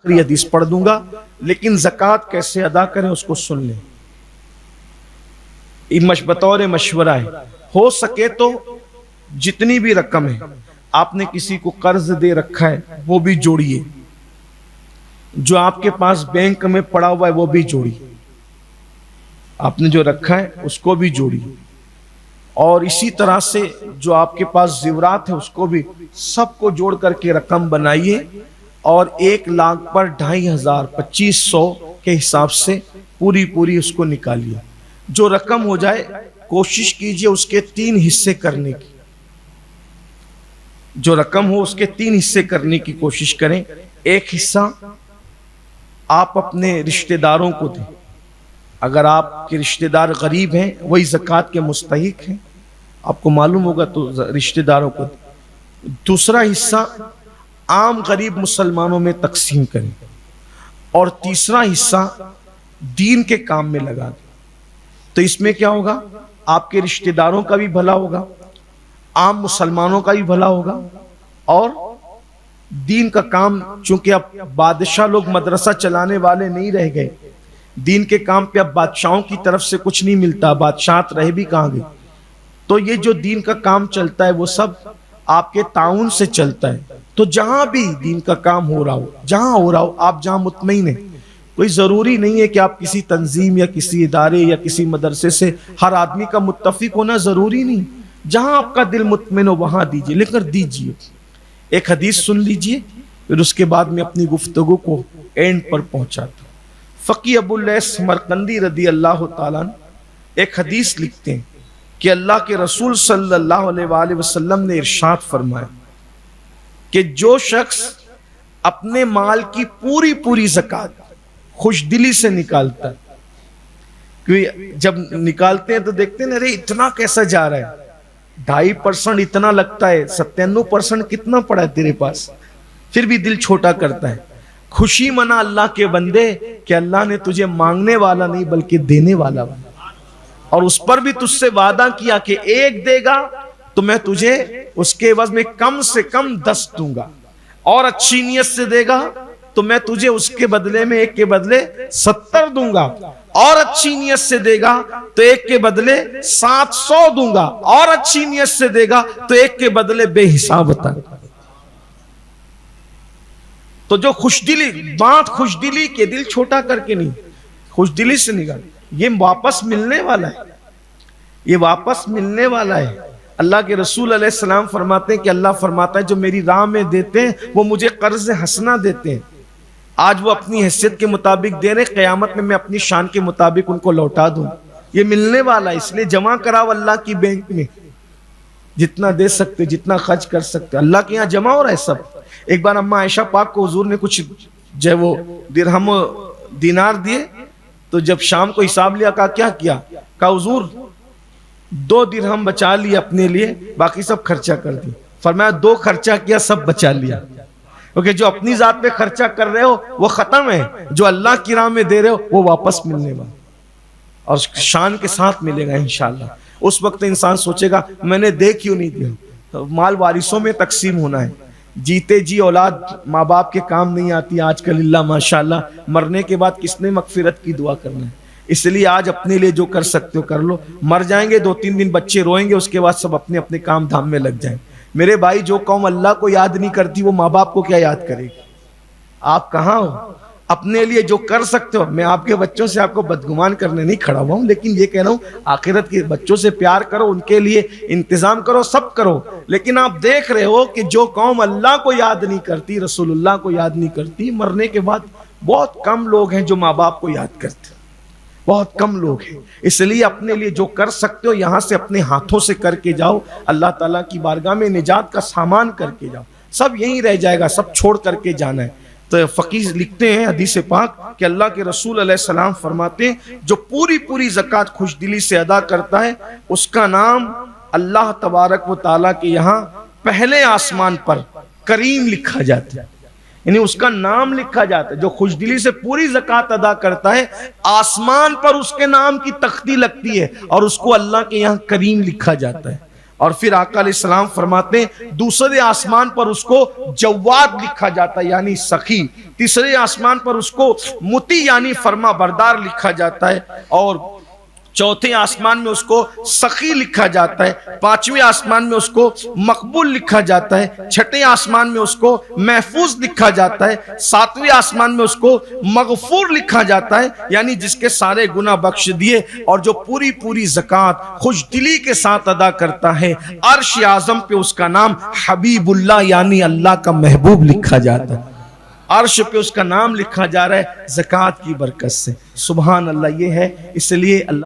آخری حدیث پڑھ دوں گا، لیکن زکوٰۃ کیسے ادا کریں اس کو سن لیں، بطور مشورہ ہے۔ ہو سکے تو جتنی بھی رقم ہے آپ نے کسی کو قرض دے رکھا ہے وہ بھی جوڑیے، جو آپ کے پاس بینک میں پڑا ہوا ہے وہ بھی جوڑیے، آپ نے جو رکھا ہے اس کو بھی جوڑیے، اور اسی طرح سے جو آپ کے پاس زیورات ہے اس کو بھی، سب کو جوڑ کر کے رقم بنائیے، اور 1 لاکھ پر 2500 2500 کے حساب سے پوری اس کو نکالیے۔ جو رقم ہو جائے کوشش کیجئے اس کے 3 حصے کرنے کی، جو رقم ہو اس کے 3 حصے کرنے کی کوشش کریں۔ 1 حصہ آپ اپنے رشتہ داروں کو دیں، اگر آپ کے رشتہ دار غریب ہیں وہی زکوٰۃ کے مستحق ہیں، آپ کو معلوم ہوگا تو رشتہ داروں کو دیں۔ دوسرا حصہ عام غریب مسلمانوں میں تقسیم کریں، اور تیسرا حصہ دین کے کام میں لگا دیں۔ تو اس میں کیا ہوگا، آپ کے رشتہ داروں کا بھی بھلا ہوگا، عام مسلمانوں کا بھی بھلا ہوگا، اور دین کا کام، چونکہ اب بادشاہ لوگ مدرسہ چلانے والے نہیں رہ گئے، دین کے کام پہ اب بادشاہوں کی طرف سے کچھ نہیں ملتا، بادشاہت رہ بھی کہاں گئی، تو یہ جو دین کا کام چلتا ہے وہ سب آپ کے تعاون سے چلتا ہے۔ تو جہاں بھی دین کا کام ہو رہا ہو، جہاں ہو رہا ہو، آپ جہاں مطمئن ہیں، کوئی ضروری نہیں ہے کہ آپ کسی تنظیم یا کسی ادارے یا کسی مدرسے سے ہر آدمی کا متفق ہونا ضروری نہیں، جہاں آپ کا دل مطمئن ہو وہاں دیجئے، لے کر دیجئے۔ ایک حدیث سن لیجئے، پھر اس کے بعد میں اپنی گفتگو کو اینڈ پر پہنچاتا ہوں۔ فقی ابو اللیث سمرقندی رضی اللہ تعالیٰ عنہ ایک حدیث لکھتے ہیں کہ اللہ کے رسول صلی اللہ علیہ وآلہ وسلم نے ارشاد فرمایا کہ جو شخص اپنے مال کی پوری زکوٰۃ خوش دلی سے نکالتا ہے، کیونکہ جب نکالتے ہیں تو دیکھتے ہیں ارے اتنا کیسا جا رہا ہے، 2.5% اتنا لگتا ہے، 97% کتنا پڑا ہے تیرے پاس، پھر بھی دل چھوٹا کرتا ہے۔ خوشی منا اللہ کے بندے کہ اللہ نے تجھے مانگنے والا نہیں بلکہ دینے والا بنا، اور اس پر بھی تجھ سے وعدہ کیا کہ 1 دے گا تو میں تجھے اس کے عوض میں کم سے کم 10 دوں گا، اور اچھی نیت سے دے گا تو میں تجھے اس کے بدلے میں 1 کے بدلے 70 دوں گا، اور اچھی نیت سے دے گا تو 1 کے بدلے 700 دوں گا، اور اچھی نیت سے دے گا تو 1 کے بدلے بے حساب عطا۔ تو جو خوش دلی بات، خوش دلی کے دل چھوٹا کر کے نہیں، خوش دلی سے نکال، یہ واپس ملنے والا ہے، یہ واپس ملنے والا ہے۔ اللہ کے رسول علیہ السلام فرماتے ہیں کہ اللہ فرماتا ہے جو میری راہ میں دیتے ہیں وہ مجھے قرض حسنہ دیتے ہیں، آج وہ اپنی حیثیت کے مطابق دے رہے، قیامت میں اپنی شان کے مطابق ان کو لوٹا دوں، یہ ملنے والا ہے۔ اس لیے جمع کراؤ اللہ کی بینک میں، جتنا دے سکتے، جتنا خرچ کر سکتے، اللہ کے یہاں جمع ہو رہا ہے سب۔ ایک بار اماں عائشہ پاک کو حضور نے کچھ جو ہے وہ درہم دینار دیے، تو جب شام کو حساب لیا کہا حضور 2 درہم بچا لیا اپنے لیے، باقی سب خرچہ کر دی۔ فرمایا 2 خرچہ کیا، سب بچا لیا، کیونکہ جو اپنی ذات پہ خرچہ کر رہے ہو وہ ختم ہے، جو اللہ کی راہ میں دے رہے ہو وہ واپس ملنے والا، اور شان کے ساتھ ملے گا انشاءاللہ۔ اس وقت انسان سوچے گا میں نے دے کیوں نہیں دیا، مال وارثوں میں تقسیم ہونا ہے، جیتے جی اولاد ماں باپ کے کام نہیں آتی آج کل، اللہ ماشاءاللہ، مرنے کے بعد کس نے مغفرت کی دعا کرنا ہے، اس لیے آج اپنے لیے جو کر سکتے ہو کر لو، مر جائیں گے 2-3 دن بچے روئیں گے، اس کے بعد سب اپنے اپنے کام دھام میں لگ جائیں۔ میرے بھائی، جو قوم اللہ کو یاد نہیں کرتی وہ ماں باپ کو کیا یاد کرے گی؟ آپ کہاں ہو؟ اپنے لیے جو کر سکتے ہو، میں آپ کے بچوں سے آپ کو بدگمان کرنے نہیں کھڑا ہوا ہوں، لیکن یہ کہہ رہا ہوں آخرت کے بچوں سے پیار کرو، ان کے لیے انتظام کرو، سب کرو، لیکن آپ دیکھ رہے ہو کہ جو قوم اللہ کو یاد نہیں کرتی، رسول اللہ کو یاد نہیں کرتی، مرنے کے بعد بہت کم لوگ ہیں جو ماں باپ کو یاد کرتے، بہت کم لوگ ہیں۔ اس لیے اپنے لیے جو کر سکتے ہو یہاں سے اپنے ہاتھوں سے کر کے جاؤ، اللہ تعالیٰ کی بارگاہ میں نجات کا سامان کر کے جاؤ، سب یہیں رہ جائے گا، سب چھوڑ کر کے جانا ہے۔ تو فقیر لکھتے ہیں حدیث پاک کہ اللہ کے رسول علیہ السلام فرماتے ہیں جو پوری زکوٰۃ خوش دلی سے ادا کرتا ہے اس کا نام اللہ تبارک و تعالیٰ کے یہاں پہلے آسمان پر کریم لکھا جاتا ہے، یعنی اس کا نام لکھا جاتا ہے۔ جو خوش دلی سے پوری زکوٰۃ ادا کرتا ہے آسمان پر اس کے نام کی تختی لگتی ہے اور اس کو اللہ کے یہاں کریم لکھا جاتا ہے۔ اور پھر آقا علیہ السلام فرماتے ہیں دوسرے آسمان پر اس کو جواد لکھا جاتا ہے یعنی سخی، تیسرے آسمان پر اس کو مطیع یعنی فرما بردار لکھا جاتا ہے، اور چوتھے آسمان میں اس کو سخی لکھا جاتا ہے، پانچویں آسمان میں اس کو مقبول لکھا جاتا ہے، چھٹے آسمان میں اس کو محفوظ لکھا جاتا ہے، ساتویں آسمان میں اس کو مغفور لکھا جاتا ہے یعنی جس کے سارے گناہ بخش دیے، اور جو پوری پوری زکوٰۃ خوش دلی کے ساتھ ادا کرتا ہے عرش اعظم پہ اس کا نام حبیب اللہ یعنی اللہ کا محبوب لکھا جاتا ہے، عرش پہ اس کا نام لکھا جا رہا ہے زکوٰۃ کی برکت سے۔ سبحان اللہ، یہ ہے اس لیے اللہ